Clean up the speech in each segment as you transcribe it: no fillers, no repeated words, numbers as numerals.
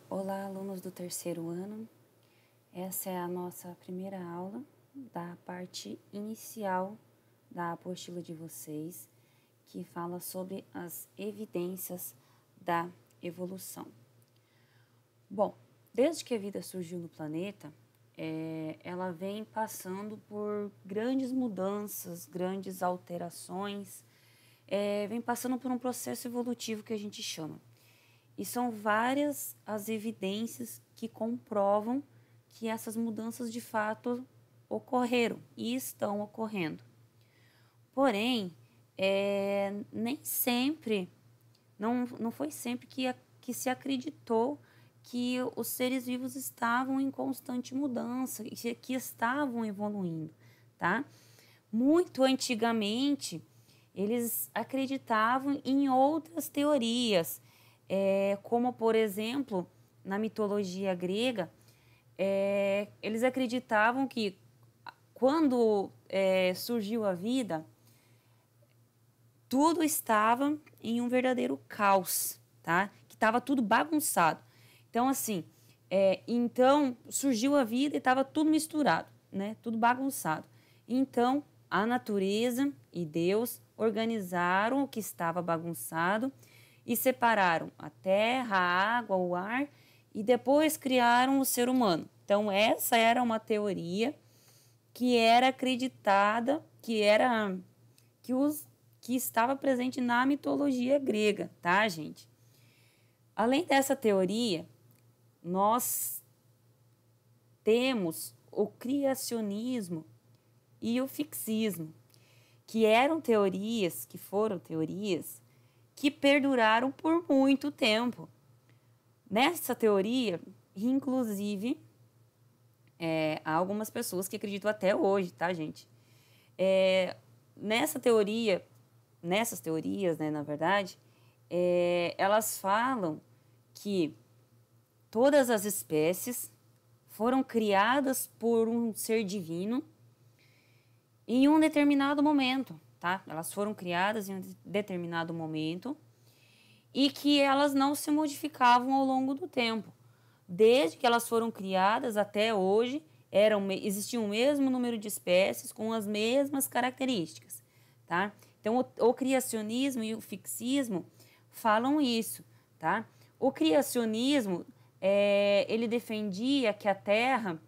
Olá, alunos do terceiro ano. Essa é a nossa primeira aula da parte inicial da apostila de vocês, que fala sobre as evidências da evolução. Bom, desde que a vida surgiu no planeta, ela vem passando por grandes mudanças, grandes alterações, vem passando por um processo evolutivo que a gente chama. E são várias as evidências que comprovam que essas mudanças de fato ocorreram e estão ocorrendo. Porém, nem sempre, não foi sempre que se acreditou que os seres vivos estavam em constante mudança, que estavam evoluindo, tá? Muito antigamente, eles acreditavam em outras teorias, como, por exemplo, na mitologia grega, eles acreditavam que quando surgiu a vida, tudo estava em um verdadeiro caos, tá? Que estava tudo bagunçado. Então, assim, então surgiu a vida e estava tudo misturado, né? Tudo bagunçado. Então, a natureza e Deus organizaram o que estava bagunçado e separaram a terra, a água, o ar e depois criaram o ser humano. Então, essa era uma teoria que era acreditada, que estava presente na mitologia grega, tá, gente? Além dessa teoria, nós temos o criacionismo e o fixismo, que foram teorias que perduraram por muito tempo. Nessa teoria, inclusive, há algumas pessoas que acreditam até hoje, tá, gente? Nessas teorias, né, na verdade, elas falam que todas as espécies foram criadas por um ser divino em um determinado momento, tá? Elas foram criadas em um determinado momento e que elas não se modificavam ao longo do tempo. Desde que elas foram criadas até hoje, existia o mesmo número de espécies com as mesmas características, tá? Então, o criacionismo e o fixismo falam isso, tá? O criacionismo, ele defendia que a Terra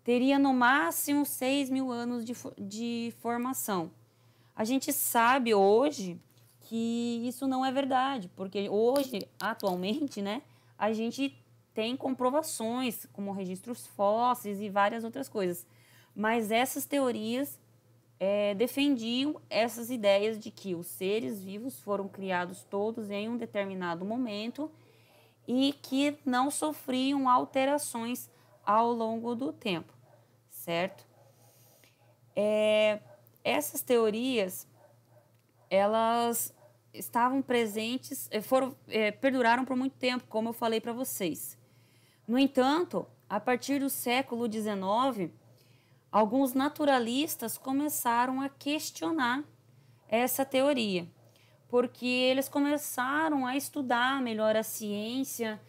teria no máximo 6.000 anos de formação. A gente sabe hoje que isso não é verdade, porque hoje, atualmente, né, a gente tem comprovações, como registros fósseis e várias outras coisas. Mas essas teorias defendiam essas ideias de que os seres vivos foram criados todos em um determinado momento e que não sofriam alterações ao longo do tempo, certo? Essas teorias, elas estavam presentes, perduraram por muito tempo, como eu falei para vocês. No entanto, a partir do século XIX, alguns naturalistas começaram a questionar essa teoria, porque eles começaram a estudar melhor a ciência,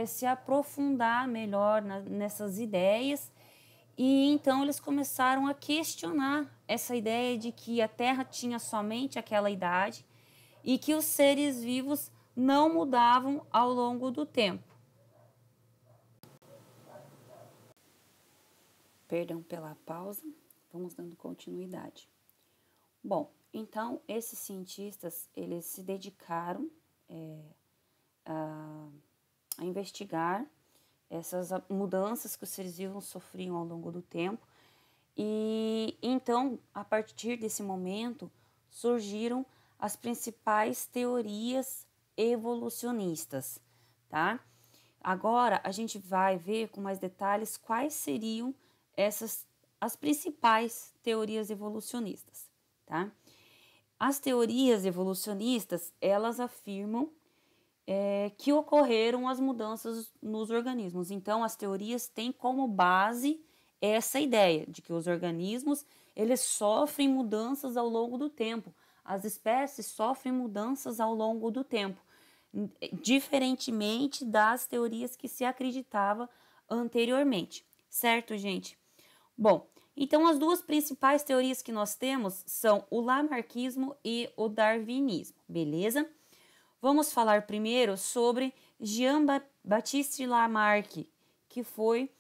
se aprofundar melhor nessas ideias, e então eles começaram a questionar essa ideia de que a Terra tinha somente aquela idade e que os seres vivos não mudavam ao longo do tempo. Perdão pela pausa, vamos dando continuidade. Bom, então esses cientistas, eles se dedicaram a investigar essas mudanças que os seres vivos sofriam ao longo do tempo. E então, a partir desse momento, surgiram as principais teorias evolucionistas, tá? Agora, a gente vai ver com mais detalhes quais seriam as principais teorias evolucionistas, tá? As teorias evolucionistas, elas afirmam que ocorreram as mudanças nos organismos. Então, as teorias têm como base essa ideia de que os organismos, eles sofrem mudanças ao longo do tempo. As espécies sofrem mudanças ao longo do tempo. diferentemente das teorias que se acreditava anteriormente, certo, gente? Bom, então as duas principais teorias que nós temos são o lamarquismo e o darwinismo, beleza? Vamos falar primeiro sobre Jean-Baptiste Lamarck, que foi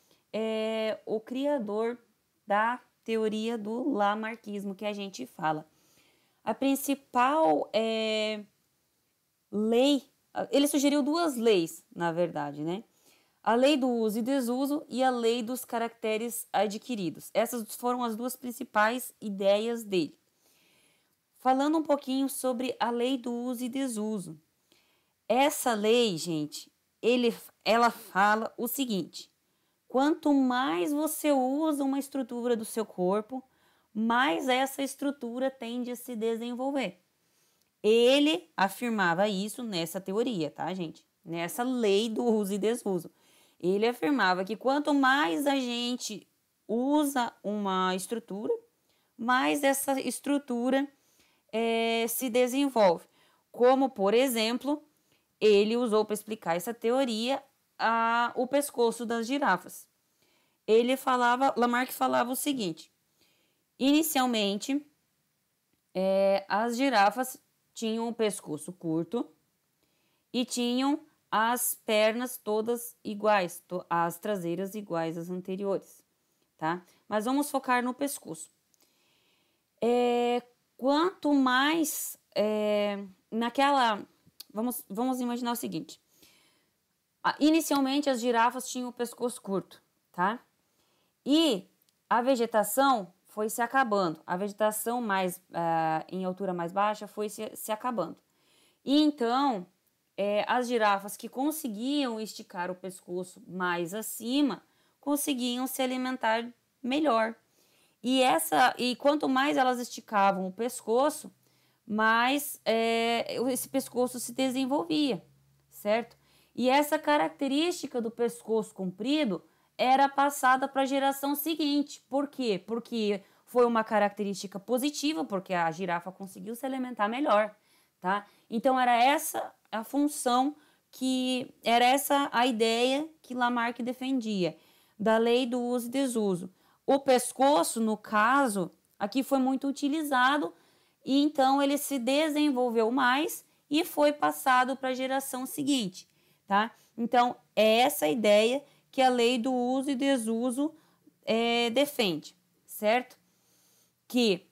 o criador da teoria do lamarquismo que a gente fala. A principal lei, ele sugeriu duas leis, na verdade, né? A lei do uso e desuso e a lei dos caracteres adquiridos. Essas foram as duas principais ideias dele. Falando um pouquinho sobre a lei do uso e desuso. Essa lei, gente, ela fala o seguinte: quanto mais você usa uma estrutura do seu corpo, mais essa estrutura tende a se desenvolver. Ele afirmava isso nessa teoria, tá, gente? Nessa lei do uso e desuso. Ele afirmava que quanto mais a gente usa uma estrutura, mais essa estrutura se desenvolve. Como, por exemplo, ele usou para explicar essa teoria o pescoço das girafas. Lamarck falava o seguinte: inicialmente, as girafas tinham o pescoço curto e tinham as pernas todas iguais, as traseiras iguais às anteriores, tá? Mas vamos focar no pescoço. Quanto mais vamos imaginar o seguinte: inicialmente as girafas tinham o pescoço curto, tá? E a vegetação foi se acabando, a vegetação em altura mais baixa foi se acabando. E então, as girafas que conseguiam esticar o pescoço mais acima, conseguiam se alimentar melhor. E quanto mais elas esticavam o pescoço, mais esse pescoço se desenvolvia, certo? E essa característica do pescoço comprido era passada para a geração seguinte. Por quê? Porque foi uma característica positiva, porque a girafa conseguiu se alimentar melhor, tá? Então, era essa a função era essa a ideia que Lamarck defendia, da lei do uso e desuso. O pescoço, no caso, aqui foi muito utilizado e então ele se desenvolveu mais e foi passado para a geração seguinte, tá? Então, é essa a ideia que a lei do uso e desuso defende, certo? Que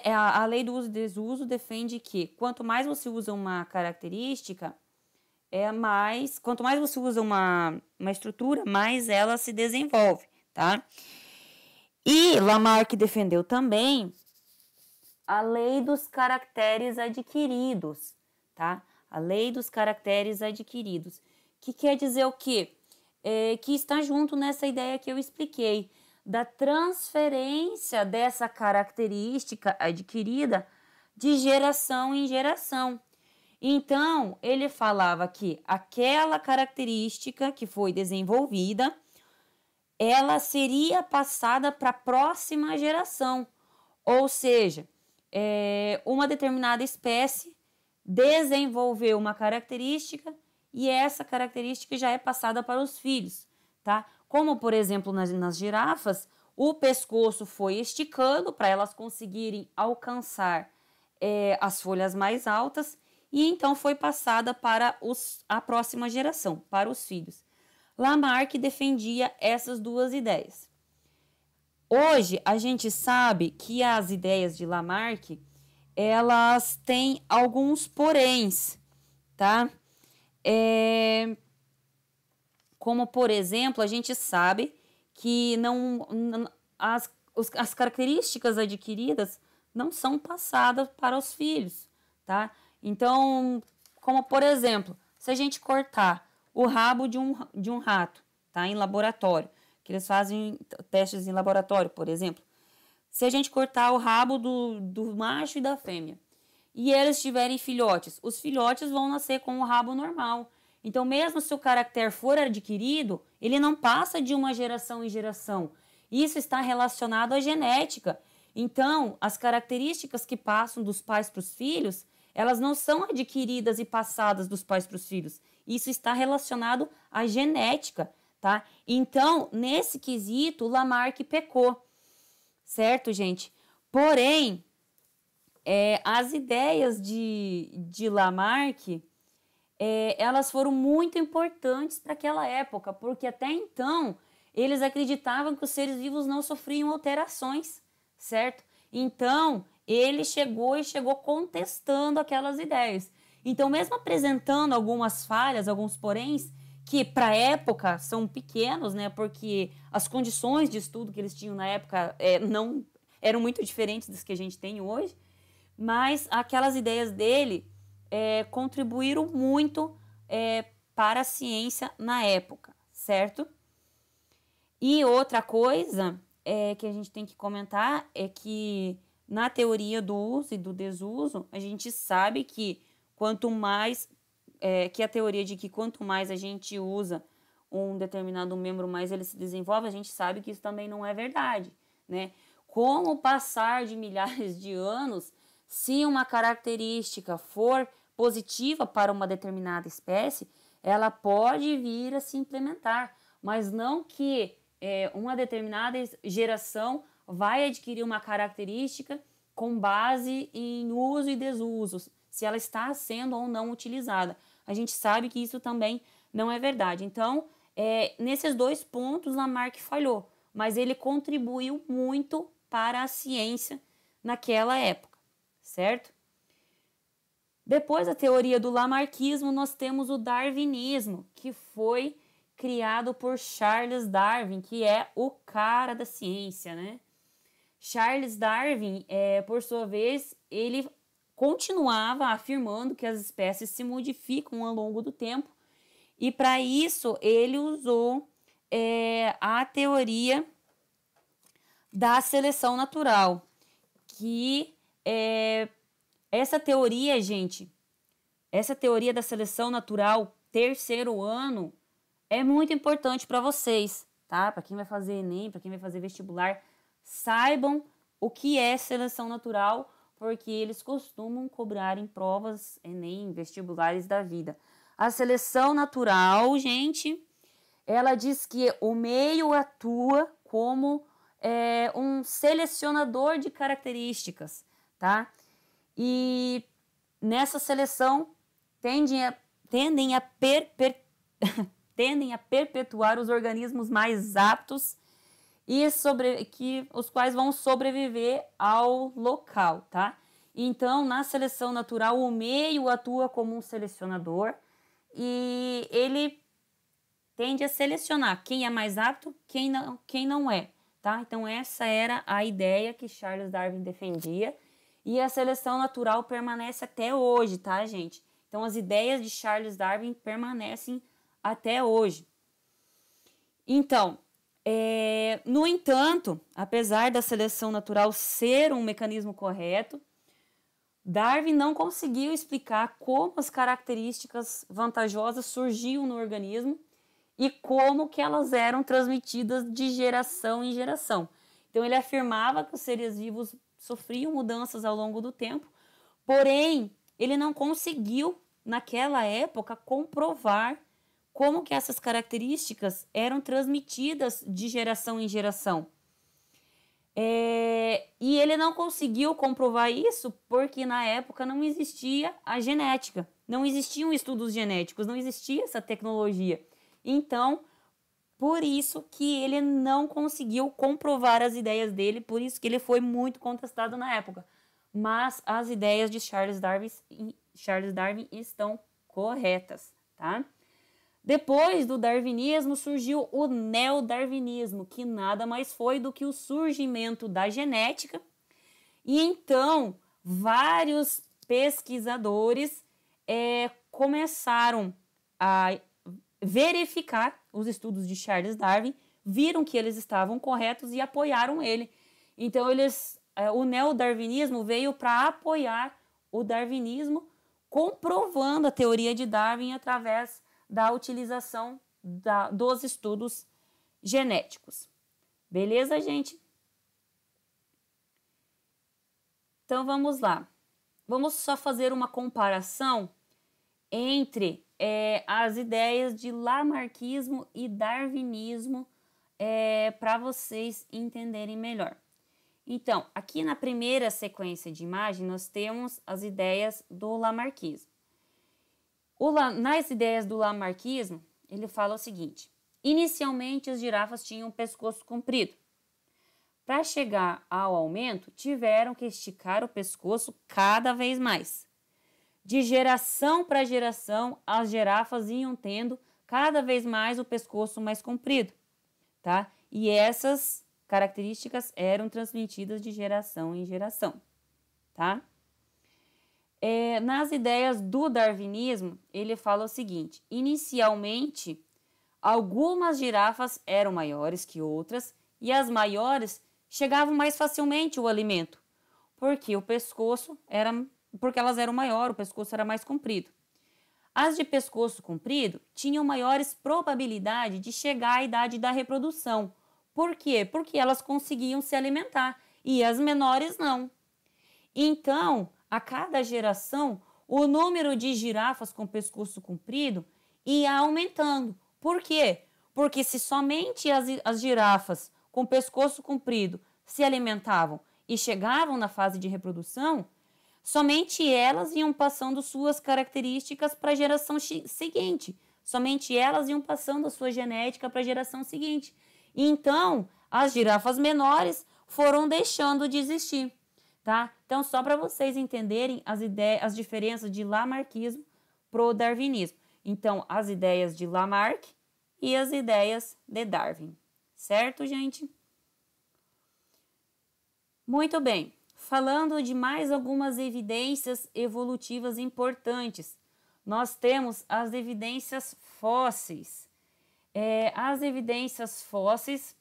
a lei do uso e desuso defende que quanto mais você usa uma característica, quanto mais você usa uma estrutura, mais ela se desenvolve, tá? E Lamarck defendeu também a lei dos caracteres adquiridos, tá? A lei dos caracteres adquiridos, que quer dizer o quê? Que está junto nessa ideia que eu expliquei, da transferência dessa característica adquirida de geração em geração. Então, ele falava que aquela característica que foi desenvolvida, ela seria passada para a próxima geração. Ou seja, uma determinada espécie desenvolveu uma característica e essa característica já é passada para os filhos, tá? Como, por exemplo, nas girafas, o pescoço foi esticando para elas conseguirem alcançar as folhas mais altas e então foi passada para a próxima geração, para os filhos. Lamarck defendia essas duas ideias. Hoje, a gente sabe que as ideias de Lamarck, elas têm alguns poréns, tá? Como, por exemplo, a gente sabe que as características adquiridas não são passadas para os filhos, tá? Então, como, por exemplo, se a gente cortar o rabo de um rato, tá? Em laboratório, que eles fazem testes em laboratório, por exemplo. Se a gente cortar o rabo do macho e da fêmea e eles tiverem filhotes, os filhotes vão nascer com o rabo normal. Então, mesmo se o caractere for adquirido, ele não passa de uma geração em geração. Isso está relacionado à genética. Então, as características que passam dos pais para os filhos, elas não são adquiridas e passadas dos pais para os filhos. Isso está relacionado à genética, tá? Então, nesse quesito, Lamarck pecou, certo, gente? Porém, as ideias de Lamarck, elas foram muito importantes para aquela época, porque até então eles acreditavam que os seres vivos não sofriam alterações, certo? Então, ele chegou contestando aquelas ideias. Então, mesmo apresentando algumas falhas, alguns poréns, que para a época são pequenos, né? Porque as condições de estudo que eles tinham na época não eram muito diferentes das que a gente tem hoje, mas aquelas ideias dele contribuíram muito para a ciência na época, certo? E outra coisa que a gente tem que comentar é que na teoria do uso e do desuso, a gente sabe que quanto mais, que a teoria de que quanto mais a gente usa um determinado membro, mais ele se desenvolve, a gente sabe que isso também não é verdade, né? Com o passar de milhares de anos, se uma característica for positiva para uma determinada espécie, ela pode vir a se implementar, mas não que uma determinada geração vai adquirir uma característica com base em uso e desuso, se ela está sendo ou não utilizada. A gente sabe que isso também não é verdade. Então, nesses dois pontos, Lamarck falhou, mas ele contribuiu muito para a ciência naquela época, certo? Depois da teoria do lamarquismo, nós temos o darwinismo, que foi criado por Charles Darwin, que é o cara da ciência, né? Charles Darwin, por sua vez, ele continuava afirmando que as espécies se modificam ao longo do tempo, e para isso ele usou a teoria da seleção natural, que essa teoria, gente, essa teoria da seleção natural, terceiro ano, é muito importante para vocês, tá? Para quem vai fazer Enem, para quem vai fazer vestibular, saibam o que é seleção natural, porque eles costumam cobrar em provas, Enem, vestibulares da vida. A seleção natural, gente, ela diz que o meio atua como um selecionador de características, tá? E nessa seleção tendem a perpetuar os organismos mais aptos e os quais vão sobreviver ao local, tá? Então, na seleção natural, o meio atua como um selecionador e ele tende a selecionar quem é mais apto, quem não é, tá? Então, essa era a ideia que Charles Darwin defendia e a seleção natural permanece até hoje, tá, gente? Então, as ideias de Charles Darwin permanecem até hoje. Então, no entanto, apesar da seleção natural ser um mecanismo correto, Darwin não conseguiu explicar como as características vantajosas surgiam no organismo e como que elas eram transmitidas de geração em geração. Então, ele afirmava que os seres vivos sofriam mudanças ao longo do tempo, porém, ele não conseguiu, naquela época, comprovar como que essas características eram transmitidas de geração em geração. E ele não conseguiu comprovar isso porque na época não existia a genética, não existiam estudos genéticos, não existia essa tecnologia. Então, por isso que ele não conseguiu comprovar as ideias dele, por isso que ele foi muito contestado na época. Mas as ideias de Charles Darwin estão corretas, tá? Depois do darwinismo surgiu o neodarwinismo, que nada mais foi do que o surgimento da genética. E então, vários pesquisadores começaram a verificar os estudos de Charles Darwin, viram que eles estavam corretos e apoiaram ele. Então, o neodarwinismo veio para apoiar o darwinismo, comprovando a teoria de Darwin através da utilização dos estudos genéticos. Beleza, gente? Então, vamos lá. vamos só fazer uma comparação entre as ideias de lamarckismo e darwinismo para vocês entenderem melhor. Então, aqui na primeira sequência de imagem, nós temos as ideias do lamarckismo. Nas ideias do lamarckismo, ele fala o seguinte: inicialmente as girafas tinham um pescoço comprido. Para chegar ao aumento, tiveram que esticar o pescoço cada vez mais. De geração para geração, as girafas iam tendo cada vez mais o pescoço mais comprido, tá? E essas características eram transmitidas de geração em geração, tá? Nas ideias do darwinismo, ele fala o seguinte: inicialmente, algumas girafas eram maiores que outras e as maiores chegavam mais facilmente ao alimento, porque porque elas eram maiores, o pescoço era mais comprido. As de pescoço comprido tinham maiores probabilidade de chegar à idade da reprodução. Por quê? Porque elas conseguiam se alimentar e as menores não. Então, a cada geração, o número de girafas com pescoço comprido ia aumentando. Por quê? Porque se somente as girafas com pescoço comprido se alimentavam e chegavam na fase de reprodução, somente elas iam passando suas características para a geração seguinte. Somente elas iam passando a sua genética para a geração seguinte. Então, as girafas menores foram deixando de existir, tá? Então, só para vocês entenderem as diferenças de lamarckismo pro darwinismo. Então, as ideias de Lamarck e as ideias de Darwin. Certo, gente? Muito bem. Falando de mais algumas evidências evolutivas importantes, nós temos as evidências fósseis. As evidências fósseis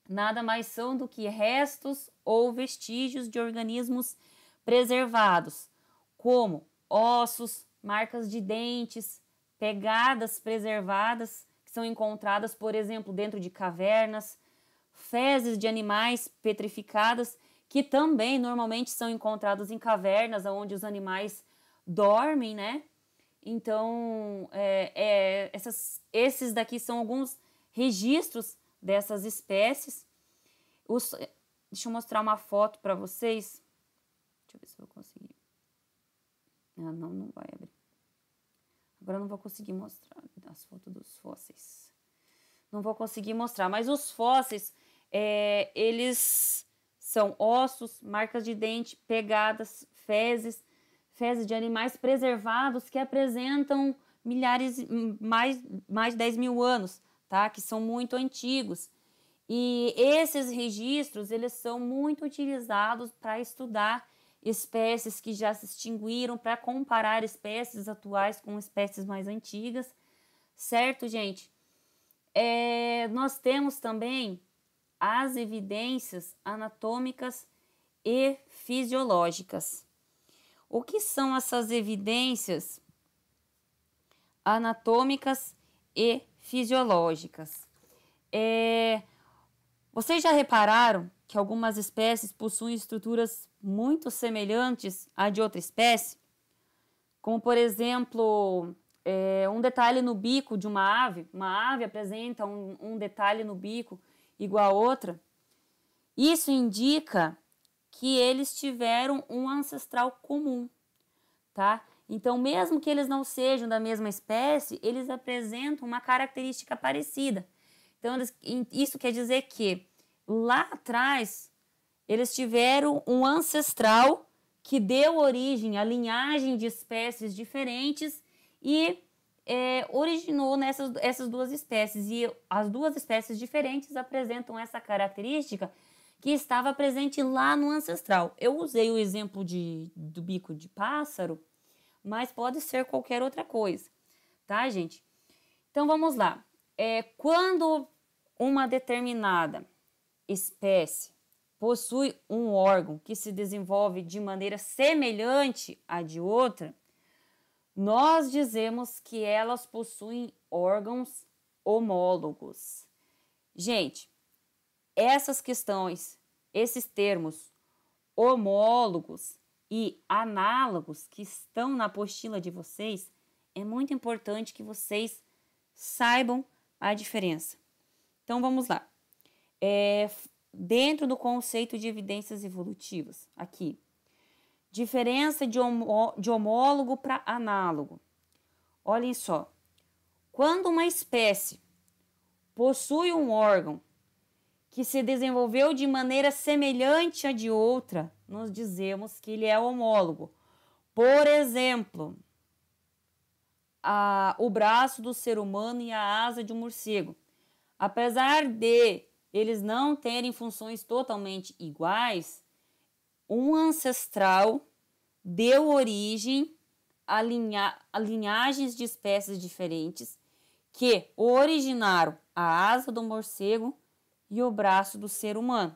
nada mais são do que restos ou vestígios de organismos preservados, como ossos, marcas de dentes, pegadas preservadas, que são encontradas, por exemplo, dentro de cavernas, fezes de animais petrificadas, que também normalmente são encontrados em cavernas, onde os animais dormem, né? Então, esses daqui são alguns registros dessas espécies. Deixa eu mostrar uma foto para vocês. Deixa eu ver se eu vou conseguir. Não vai abrir. Agora eu não vou conseguir mostrar as fotos dos fósseis. Não vou conseguir mostrar, mas os fósseis, eles são ossos, marcas de dente, pegadas, fezes de animais preservados que apresentam mais de 10 mil anos, tá? Que são muito antigos. E esses registros, eles são muito utilizados para estudar espécies que já se extinguiram, para comparar espécies atuais com espécies mais antigas, certo, gente? Nós temos também as evidências anatômicas e fisiológicas. O que são essas evidências anatômicas e fisiológicas? Vocês já repararam que algumas espécies possuem estruturas muito semelhantes à de outra espécie? Como, por exemplo, um detalhe no bico de uma ave. Uma ave apresenta um detalhe no bico igual a outra. Isso indica que eles tiveram um ancestral comum, tá? Então, mesmo que eles não sejam da mesma espécie, eles apresentam uma característica parecida. Então, isso quer dizer que lá atrás eles tiveram um ancestral que deu origem à linhagem de espécies diferentes e originou essas duas espécies. E as duas espécies diferentes apresentam essa característica que estava presente lá no ancestral. Eu usei o exemplo do bico de pássaro, mas pode ser qualquer outra coisa, tá, gente? Então, vamos lá. Quando uma determinada espécie possui um órgão que se desenvolve de maneira semelhante à de outra, nós dizemos que elas possuem órgãos homólogos. Gente, essas questões, esses termos homólogos e análogos que estão na apostila de vocês, é muito importante que vocês saibam a diferença. Então, vamos lá. Dentro do conceito de evidências evolutivas, aqui, diferença de homólogo para análogo. Olhem só, quando uma espécie possui um órgão que se desenvolveu de maneira semelhante à de outra, nós dizemos que ele é homólogo. Por exemplo, o braço do ser humano e a asa de um morcego. Apesar de eles não terem funções totalmente iguais, um ancestral deu origem a linhagens de espécies diferentes que originaram a asa do morcego e o braço do ser humano.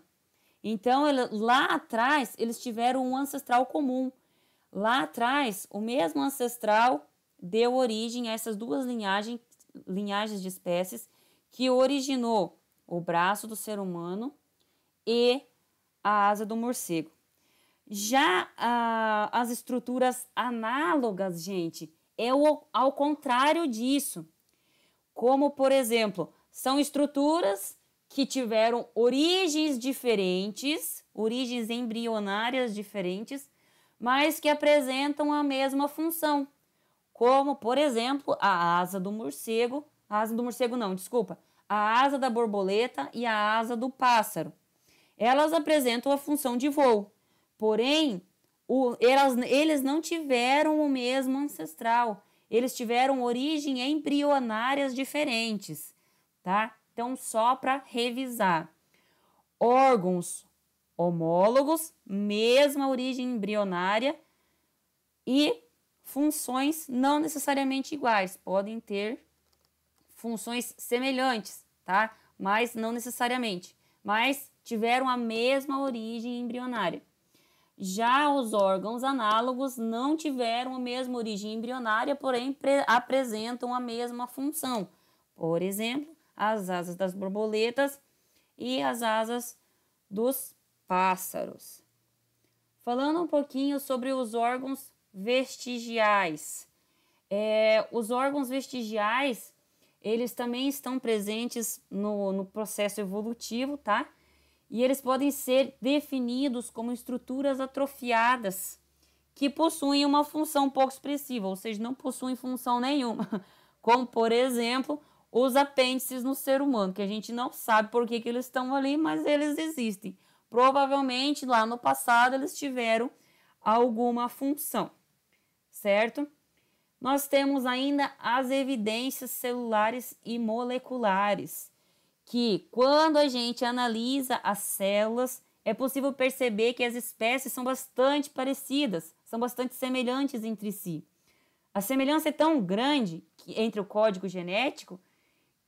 Então, lá atrás, eles tiveram um ancestral comum. Lá atrás, o mesmo ancestral deu origem a essas duas linhagens de espécies que originou o braço do ser humano e a asa do morcego. Já as estruturas análogas, gente, ao contrário disso. Como, por exemplo, são estruturas que tiveram origens diferentes, origens embrionárias diferentes, mas que apresentam a mesma função. Como, por exemplo, a asa do morcego, a asa da borboleta e a asa do pássaro. Elas apresentam a função de voo, porém, eles não tiveram o mesmo ancestral, eles tiveram origem embrionárias diferentes, tá? Então, só para revisar, órgãos homólogos, mesma origem embrionária e funções não necessariamente iguais, podem ter funções semelhantes, tá? Mas não necessariamente, mas tiveram a mesma origem embrionária. Já os órgãos análogos não tiveram a mesma origem embrionária, porém apresentam a mesma função. Por exemplo, as asas das borboletas e as asas dos pássaros. Falando um pouquinho sobre os órgãos vestigiais. Os órgãos vestigiais, eles também estão presentes no processo evolutivo, tá? E eles podem ser definidos como estruturas atrofiadas que possuem uma função pouco expressiva, ou seja, não possuem função nenhuma, como, por exemplo, os apêndices no ser humano, que a gente não sabe por que eles estão ali, mas eles existem. Provavelmente, lá no passado, eles tiveram alguma função, certo? Nós temos ainda as evidências celulares e moleculares, que quando a gente analisa as células, é possível perceber que as espécies são bastante parecidas, são bastante semelhantes entre si. A semelhança é tão grande entre o código genético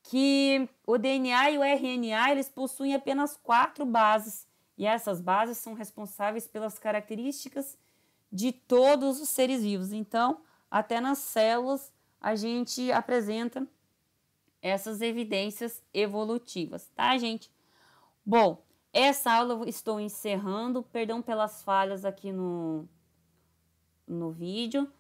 que o DNA e o RNA eles possuem apenas 4 bases, e essas bases são responsáveis pelas características de todos os seres vivos. Então, até nas células a gente apresenta essas evidências evolutivas, tá, gente? Bom, essa aula eu estou encerrando, perdão pelas falhas aqui no vídeo,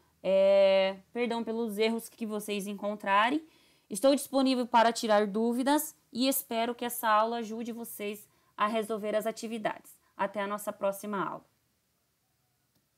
perdão pelos erros que vocês encontrarem. Estou disponível para tirar dúvidas e espero que essa aula ajude vocês a resolver as atividades. Até a nossa próxima aula.